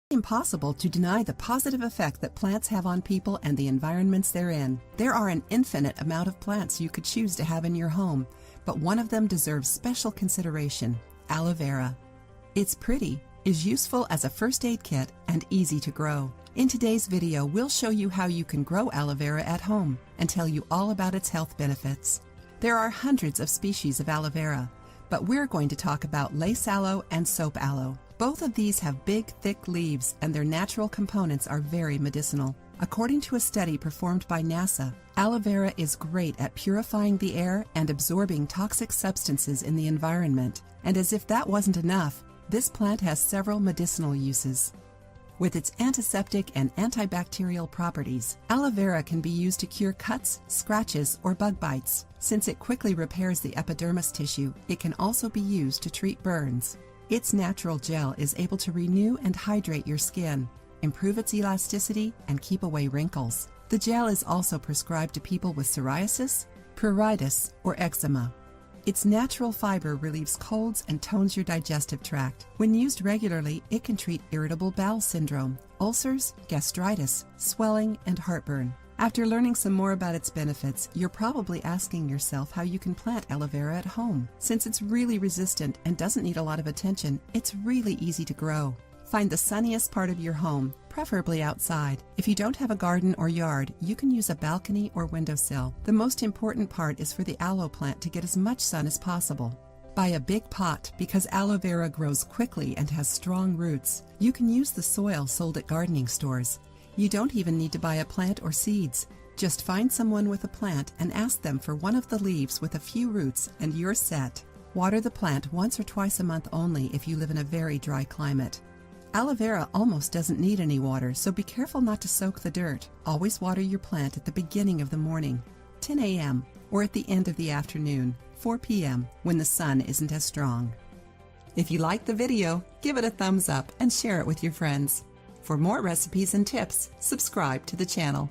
Impossible to deny the positive effect that plants have on people and the environments they're in. There are an infinite amount of plants you could choose to have in your home, but one of them deserves special consideration: aloe vera. It's pretty, is useful as a first aid kit, and easy to grow. In today's video, we'll show you how you can grow aloe vera at home and tell you all about its health benefits. There are hundreds of species of aloe vera, but we're going to talk about lace aloe and soap aloe. Both of these have big, thick leaves, and their natural components are very medicinal. According to a study performed by NASA, aloe vera is great at purifying the air and absorbing toxic substances in the environment. And as if that wasn't enough, this plant has several medicinal uses. With its antiseptic and antibacterial properties, aloe vera can be used to cure cuts, scratches, or bug bites. Since it quickly repairs the epidermis tissue, it can also be used to treat burns. Its natural gel is able to renew and hydrate your skin, improve its elasticity, and keep away wrinkles. The gel is also prescribed to people with psoriasis, pruritus, or eczema. Its natural fiber relieves colds and tones your digestive tract. When used regularly, it can treat irritable bowel syndrome, ulcers, gastritis, swelling, and heartburn. After learning some more about its benefits, you're probably asking yourself how you can plant aloe vera at home. Since it's really resistant and doesn't need a lot of attention, it's really easy to grow. Find the sunniest part of your home, preferably outside. If you don't have a garden or yard, you can use a balcony or windowsill. The most important part is for the aloe plant to get as much sun as possible. Buy a big pot because aloe vera grows quickly and has strong roots. You can use the soil sold at gardening stores. You don't even need to buy a plant or seeds. Just find someone with a plant and ask them for one of the leaves with a few roots and you're set. Water the plant once or twice a month only if you live in a very dry climate. Aloe vera almost doesn't need any water, so be careful not to soak the dirt. Always water your plant at the beginning of the morning, 10 a.m., or at the end of the afternoon, 4 p.m., when the sun isn't as strong. If you liked the video, give it a thumbs up and share it with your friends. For more recipes and tips, subscribe to the channel.